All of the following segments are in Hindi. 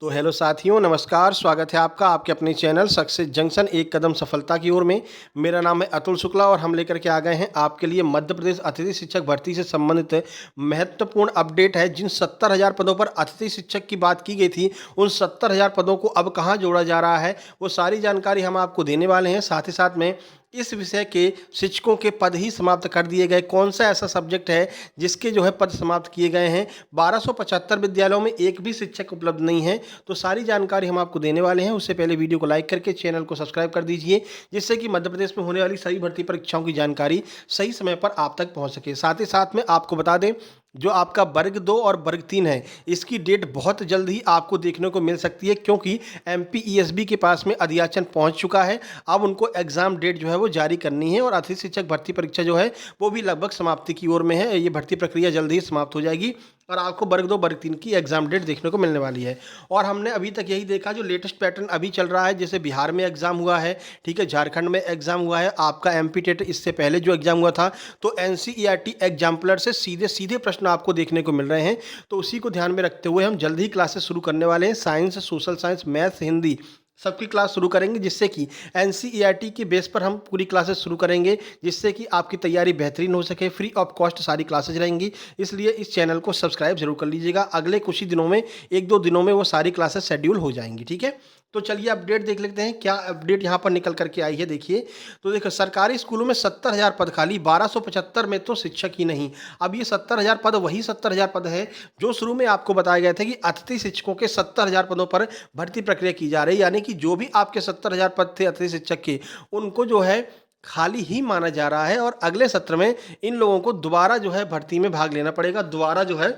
तो हेलो साथियों, नमस्कार। स्वागत है आपका आपके अपने चैनल सक्सेस जंक्शन एक कदम सफलता की ओर में। मेरा नाम है अतुल शुक्ला और हम लेकर के आ गए हैं आपके लिए मध्य प्रदेश अतिथि शिक्षक भर्ती से संबंधित महत्वपूर्ण अपडेट है। जिन 70,000 पदों पर अतिथि शिक्षक की बात की गई थी, उन 70,000 पदों को अब कहाँ जोड़ा जा रहा है, वो सारी जानकारी हम आपको देने वाले हैं। साथ ही साथ में इस विषय के शिक्षकों के पद ही समाप्त कर दिए गए। कौन सा ऐसा सब्जेक्ट है जिसके जो है पद समाप्त किए गए हैं। 1275 विद्यालयों में एक भी शिक्षक उपलब्ध नहीं है। तो सारी जानकारी हम आपको देने वाले हैं। उससे पहले वीडियो को लाइक करके चैनल को सब्सक्राइब कर दीजिए, जिससे कि मध्य प्रदेश में होने वाली सभी भर्ती परीक्षाओं की जानकारी सही समय पर आप तक पहुंच सके। साथ ही साथ में आपको बता दें, जो आपका वर्ग 2 और वर्ग 3 है, इसकी डेट बहुत जल्द ही आपको देखने को मिल सकती है, क्योंकि एमपीईएसबी के पास में अधियाचन पहुंच चुका है। अब उनको एग्जाम डेट जो है वो जारी करनी है और अतिथि शिक्षक भर्ती परीक्षा जो है वो भी लगभग समाप्ति की ओर में है। ये भर्ती प्रक्रिया जल्द ही समाप्त हो जाएगी और आपको वर्ग 2 वर्ग 3 की एग्जाम डेट देखने को मिलने वाली है। और हमने अभी तक यही देखा, जो लेटेस्ट पैटर्न अभी चल रहा है, जैसे बिहार में एग्जाम हुआ है, ठीक है, झारखंड में एग्जाम हुआ है, आपका एमपी टेट इससे पहले जो एग्जाम हुआ था, तो एनसीईआरटी एग्जाम्पलर से सीधे सीधे प्रश्न आपको देखने को मिल रहे हैं। तो उसी को ध्यान में रखते हुए हम जल्द ही क्लासेस शुरू करने वाले हैं। Science, social science, maths, Hindi सबकी क्लास शुरू करेंगे, जिससे कि एनसीईआरटी के बेस पर हम पूरी क्लासेस शुरू करेंगे, जिससे कि आपकी तैयारी बेहतरीन हो सके। फ्री ऑफ कॉस्ट सारी क्लासेज रहेंगी, इसलिए इस चैनल को सब्सक्राइब जरूर कर लीजिएगा। अगले कुछ ही दिनों में, 1-2 दिनों में वो सारी क्लासेस शेड्यूल हो जाएंगी, ठीक है। तो चलिए अपडेट देख लेते हैं, क्या अपडेट यहाँ पर निकल करके आई है। देखिए, तो देखो, सरकारी स्कूलों में 70,000 पद खाली, 1275 में तो शिक्षक ही नहीं। अब ये 70,000 पद वही 70,000 पद है जो शुरू में आपको बताया गया था कि अतिथि शिक्षकों के 70,000 पदों पर भर्ती प्रक्रिया की जा रही है। यानी कि जो भी आपके 70,000 पद थे अतिथि शिक्षक के, उनको जो है खाली ही माना जा रहा है और अगले सत्र में इन लोगों को दोबारा जो है भर्ती में भाग लेना पड़ेगा, दोबारा जो है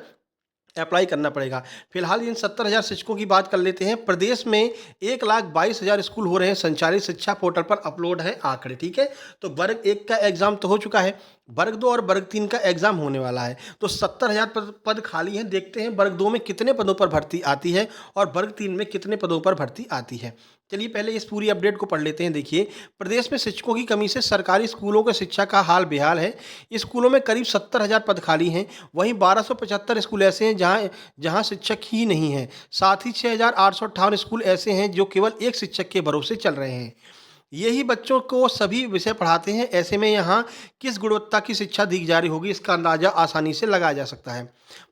अप्लाई करना पड़ेगा। फिलहाल इन 70,000 शिक्षकों की बात कर लेते हैं। प्रदेश में 1,22,000 स्कूल हो रहे हैं, संचालित शिक्षा पोर्टल पर अपलोड है आंकड़े, ठीक है। तो वर्ग 1 का एग्जाम तो हो चुका है, वर्ग 2 और वर्ग 3 का एग्जाम होने वाला है। तो 70,000 पद खाली हैं। देखते हैं वर्ग 2 में कितने पदों पर भर्ती आती है और वर्ग 3 में कितने पदों पर भर्ती आती है। चलिए पहले इस पूरी अपडेट को पढ़ लेते हैं। देखिए, प्रदेश में शिक्षकों की कमी से सरकारी स्कूलों के शिक्षा का हाल बेहाल है। स्कूलों में करीब 70,000 पद खाली हैं। वहीं 1275 स्कूल ऐसे हैं जहां जहां शिक्षक ही नहीं है। साथ ही 6,858 स्कूल ऐसे हैं जो केवल एक शिक्षक के भरोसे चल रहे हैं। यही बच्चों को सभी विषय पढ़ाते हैं। ऐसे में यहाँ किस गुणवत्ता की शिक्षा दी जा रही होगी, इसका अंदाजा आसानी से लगाया जा सकता है।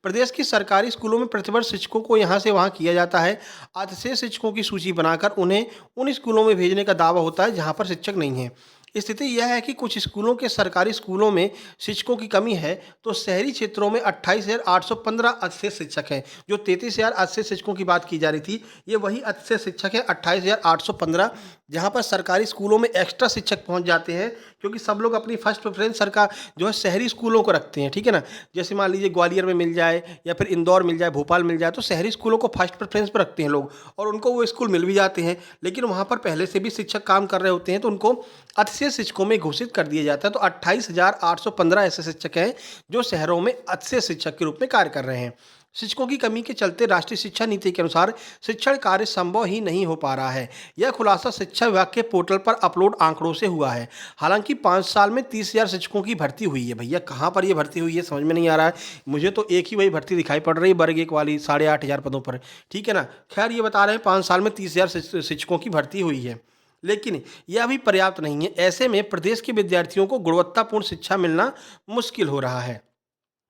प्रदेश की सरकारी स्कूलों में प्रतिवर्ष शिक्षकों को यहाँ से वहाँ किया जाता है। अतिशय शिक्षकों की सूची बनाकर उन्हें उन स्कूलों में भेजने का दावा होता है जहाँ पर शिक्षक नहीं है। स्थिति यह है कि कुछ स्कूलों के सरकारी स्कूलों में शिक्षकों की कमी है, तो शहरी क्षेत्रों में 28,815 अतिशय शिक्षक हैं। जो 33,000 अतिशय शिक्षकों की बात की जा रही थी, ये वही अतिशय शिक्षक है 28,815, जहाँ पर सरकारी स्कूलों में एक्स्ट्रा शिक्षक पहुँच जाते हैं, क्योंकि सब लोग अपनी फर्स्ट प्रेफरेंस सरकार जो है शहरी स्कूलों को रखते हैं, ठीक है ना। जैसे मान लीजिए ग्वालियर में मिल जाए या फिर इंदौर मिल जाए, भोपाल मिल जाए, तो शहरी स्कूलों को फर्स्ट प्रेफरेंस पर रखते हैं लोग और उनको वो स्कूल मिल भी जाते हैं। लेकिन वहाँ पर पहले से भी शिक्षक काम कर रहे होते हैं, तो उनको अतिशय शिक्षकों में घोषित कर दिया जाता है। तो 28,815 ऐसे शिक्षक हैं जो शहरों में अतिशय शिक्षक के रूप में कार्य कर रहे हैं। शिक्षकों की कमी के चलते राष्ट्रीय शिक्षा नीति के अनुसार शिक्षण कार्य संभव ही नहीं हो पा रहा है। यह खुलासा शिक्षा विभाग के पोर्टल पर अपलोड आंकड़ों से हुआ है। हालांकि 5 साल में 30,000 शिक्षकों की भर्ती हुई है। भैया कहाँ पर ये भर्ती हुई है समझ में नहीं आ रहा है। मुझे तो एक ही वही भर्ती दिखाई पड़ रही है, वर्ग 1 वाली 8,500 पदों पर, ठीक है ना। खैर, ये बता रहे हैं 5 साल में 30,000 शिक्षकों की भर्ती हुई है, लेकिन यह अभी पर्याप्त नहीं है। ऐसे में प्रदेश के विद्यार्थियों को गुणवत्तापूर्ण शिक्षा मिलना मुश्किल हो रहा है।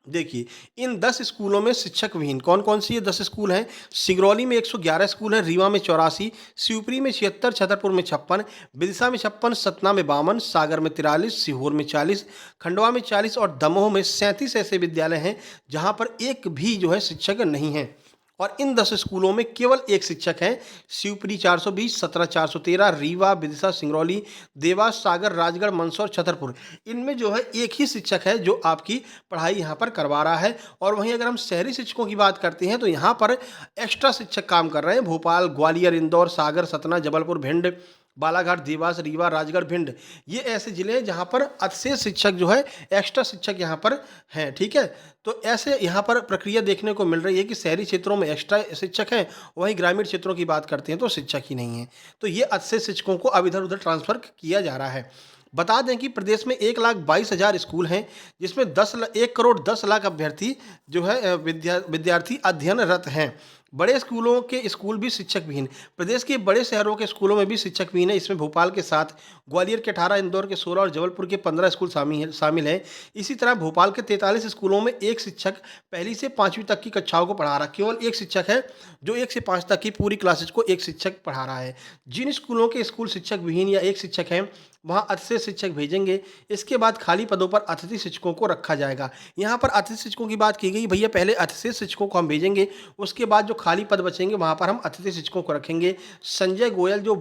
देखिए, इन 10 स्कूलों में शिक्षक विहीन कौन कौन सी ये 10 स्कूल हैं। सिगरौली में 111 स्कूल हैं, रीवा में 84, शिवपुरी में 76, छतरपुर में 56, विदिशा में 56, सतना में 52, सागर में 43, सीहोर में 40, खंडवा में 40 और दमोह में 37 ऐसे विद्यालय हैं जहां पर एक भी जो है शिक्षक नहीं है। और इन 10 स्कूलों में केवल एक शिक्षक हैं। शिवपुरी 420, सतना 413, रीवा, विदिशा, सिंगरौली, देवास, सागर, राजगढ़, मंदसौर, छतरपुर, इनमें जो है एक ही शिक्षक है जो आपकी पढ़ाई यहाँ पर करवा रहा है। और वहीं अगर हम शहरी शिक्षकों की बात करते हैं तो यहाँ पर एक्स्ट्रा शिक्षक काम कर रहे हैं। भोपाल, ग्वालियर, इंदौर, सागर, सतना, जबलपुर, भिंड, बालाघाट, देवास, रीवा, राजगढ़, भिंड, ये ऐसे जिले हैं जहाँ पर अतिशय शिक्षक जो है एक्स्ट्रा शिक्षक यहाँ पर हैं, ठीक है। तो ऐसे यहाँ पर प्रक्रिया देखने को मिल रही है कि शहरी क्षेत्रों में एक्स्ट्रा शिक्षक हैं, वहीं ग्रामीण क्षेत्रों की बात करते हैं तो शिक्षक ही नहीं है। तो ये अतिशय शिक्षकों को अब इधर उधर ट्रांसफर किया जा रहा है। बता दें कि प्रदेश में 1,22,000 स्कूल हैं, जिसमें 1 करोड़ 10 लाख अभ्यर्थी जो है विद्यार्थी अध्ययनरत हैं। बड़े स्कूलों के स्कूल भी शिक्षक विहीन। प्रदेश के बड़े शहरों के स्कूलों में भी शिक्षक विहीन है। इसमें भोपाल के 7, ग्वालियर के 18, इंदौर के 16 और जबलपुर के 15 स्कूल शामिल हैं। इसी तरह भोपाल के 43 स्कूलों में एक शिक्षक पहली से 5वीं तक की कक्षाओं को पढ़ा रहा है। केवल एक शिक्षक है जो 1 से 5 तक की पूरी क्लासेज को एक शिक्षक पढ़ा रहा है। जिन स्कूलों के स्कूल शिक्षक विहीन या एक शिक्षक हैं, वहाँ अतिथि शिक्षक भेजेंगे। इसके बाद खाली पदों पर अतिथि शिक्षकों को रखा जाएगा। यहाँ पर अतिथि शिक्षकों की बात की गई, भैया पहले अतिथि शिक्षकों को हम भेजेंगे, उसके बाद जो खाली पद बचेंगे वहाँ पर हम अतिथि शिक्षकों को रखेंगे। संजय गोयल जो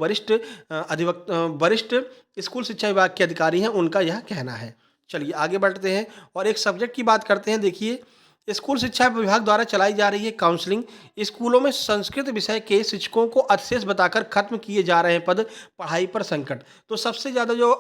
वरिष्ठ स्कूल शिक्षा विभाग के अधिकारी हैं, उनका यह कहना है। चलिए आगे बढ़ते हैं और एक सब्जेक्ट की बात करते हैं। देखिए, स्कूल शिक्षा विभाग द्वारा चलाई जा रही है काउंसलिंग। स्कूलों में संस्कृत विषय के शिक्षकों को अतिशेष बताकर खत्म किए जा रहे हैं पद, पढ़ाई पर संकट। तो सबसे ज़्यादा जो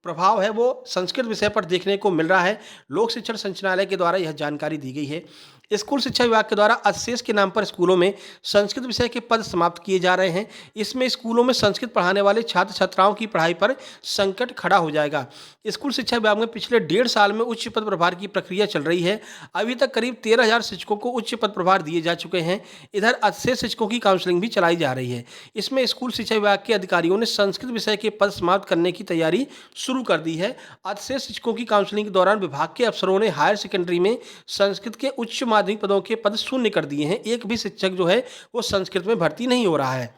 प्रभाव है वो संस्कृत विषय पर देखने को मिल रहा है। लोक शिक्षण संचालनालय के द्वारा यह जानकारी दी गई है। स्कूल शिक्षा विभाग के द्वारा अतिशेष के नाम पर स्कूलों में संस्कृत विषय के पद समाप्त किए जा रहे हैं। इसमें स्कूलों में संस्कृत पढ़ाने वाले छात्र छात्राओं की पढ़ाई पर संकट खड़ा हो जाएगा। स्कूल शिक्षा विभाग में पिछले 1.5 साल में उच्च पद प्रभार की प्रक्रिया चल रही है। अभी तक करीब 13,000 शिक्षकों को उच्च पद प्रभार दिए जा चुके हैं। इधर अतिशेष शिक्षकों की काउंसलिंग भी चलाई जा रही है। इसमें स्कूल शिक्षा विभाग के अधिकारियों ने संस्कृत विषय के पद समाप्त करने की तैयारी शुरू कर दी है। अतिशेष शिक्षकों की काउंसलिंग के दौरान विभाग के अफसरों ने हायर सेकेंडरी में संस्कृत के उच्च माध्यमिक पदों के पद शून्य कर दिए हैं। एक भी शिक्षक जो है वो संस्कृत में भर्ती नहीं हो रहा है।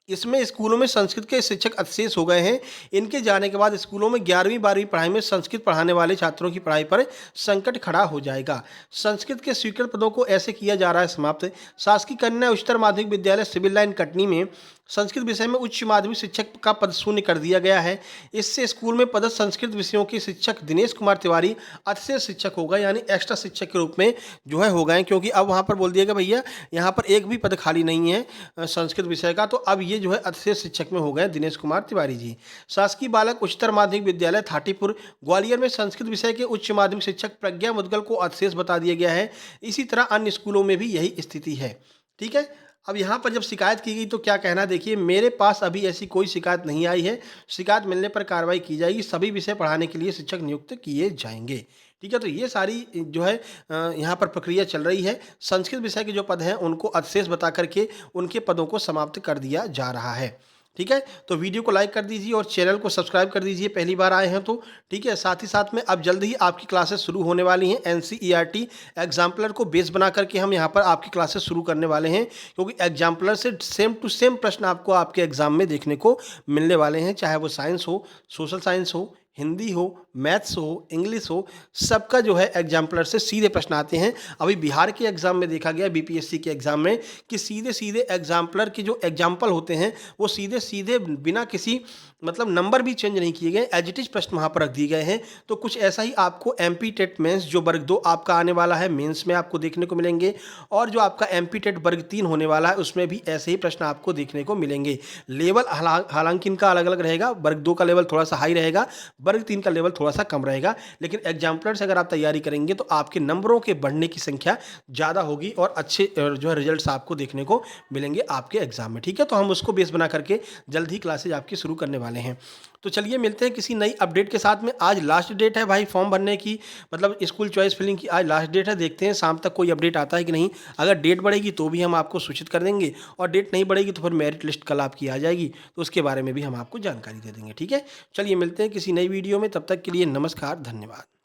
इसमें स्कूलों में संस्कृत के शिक्षक अतिशेष हो गए हैं। इनके जाने के बाद स्कूलों में 11वीं 12वीं पढ़ाई में संस्कृत पढ़ाने वाले छात्रों की पढ़ाई पर संकट खड़ा हो जाएगा। संस्कृत के स्वीकृत पदों को ऐसे किया जा रहा है समाप्त। शासकीय कन्या उच्चतर माध्यमिक विद्यालय सिविल लाइन कटनी में संस्कृत विषय में उच्च माध्यमिक शिक्षक का पद शून्य कर दिया गया है। इससे स्कूल में पदस्थ संस्कृत विषयों के शिक्षक दिनेश कुमार तिवारी अतिशेष शिक्षक होगा, यानी एक्स्ट्रा शिक्षक के रूप में जो है हो गए, क्योंकि अब वहाँ पर बोल दिया गया भैया यहाँ पर एक भी पद खाली नहीं है संस्कृत विषय का, तो अब ये जो है अतिशेष शिक्षक में हो गए दिनेश कुमार तिवारी जी। शासकीय बालक उच्चतर माध्यमिक विद्यालय थाटीपुर ग्वालियर में संस्कृत विषय के उच्च माध्यमिक शिक्षक प्रज्ञा मुदगल को अतिशेष बता दिया गया है। इसी तरह अन्य स्कूलों में भी यही स्थिति है। ठीक है, अब यहाँ पर जब शिकायत की गई तो क्या कहना, देखिए मेरे पास अभी ऐसी कोई शिकायत नहीं आई है। शिकायत मिलने पर कार्रवाई की जाएगी। सभी विषय पढ़ाने के लिए शिक्षक नियुक्त किए जाएंगे। ठीक है, तो ये सारी जो है यहाँ पर प्रक्रिया चल रही है। संस्कृत विषय के जो पद हैं उनको अतिशेष बता करके उनके पदों को समाप्त कर दिया जा रहा है। ठीक है, तो वीडियो को लाइक कर दीजिए और चैनल को सब्सक्राइब कर दीजिए पहली बार आए हैं तो। ठीक है, साथ ही साथ में अब जल्द ही आपकी क्लासेस शुरू होने वाली हैं। एनसीईआरटी एग्जाम्पलर को बेस बना करके हम यहाँ पर आपकी क्लासेस शुरू करने वाले हैं, क्योंकि एग्जाम्पलर से सेम टू सेम प्रश्न आपको आपके एग्जाम में देखने को मिलने वाले हैं, चाहे वो साइंस हो, सोशल साइंस हो, हिंदी हो, मैथ्स हो, इंग्लिश हो, सबका जो है एग्जाम्पलर से सीधे प्रश्न आते हैं। अभी बिहार के एग्ज़ाम में देखा गया, बीपीएससी के एग्ज़ाम में, कि सीधे सीधे एग्जाम्पलर के जो एग्जाम्पल होते हैं वो सीधे सीधे बिना किसी मतलब नंबर भी चेंज नहीं किए गए, एज इट इज़ प्रश्न वहाँ पर रख दिए गए हैं। तो कुछ ऐसा ही आपको एमपी टेट मेंस जो वर्ग 2 आपका आने वाला है मेंस में आपको देखने को मिलेंगे, और जो आपका एमपी टेट वर्ग 3 होने वाला है उसमें भी ऐसे ही प्रश्न आपको देखने को मिलेंगे। लेवल हालांकि इनका अलग अलग रहेगा, वर्ग 2 का लेवल थोड़ा सा हाई रहेगा, वर्ग 3 का लेवल थोड़ा सा कम रहेगा, लेकिन एग्जाम्पलर से अगर आप तैयारी करेंगे तो आपके नंबरों के बढ़ने की संख्या ज़्यादा होगी और अच्छे जो है रिजल्ट्स आपको देखने को मिलेंगे आपके एग्जाम में। ठीक है, तो हम उसको बेस बना करके जल्द ही क्लासेज आपकी शुरू करने वाले हैं। तो चलिए मिलते हैं किसी नई अपडेट के साथ में। आज लास्ट डेट है भाई फॉर्म भरने की, मतलब स्कूल चॉइस फिलिंग की आज लास्ट डेट है। देखते हैं शाम तक कोई अपडेट आता है कि नहीं। अगर डेट बढ़ेगी तो भी हम आपको सूचित कर देंगे, और डेट नहीं बढ़ेगी तो फिर मेरिट लिस्ट कल आपकी आ जाएगी, तो उसके बारे में भी हम आपको जानकारी दे देंगे। ठीक है, चलिए मिलते हैं किसी नई वीडियो में, तब तक के लिए नमस्कार, धन्यवाद।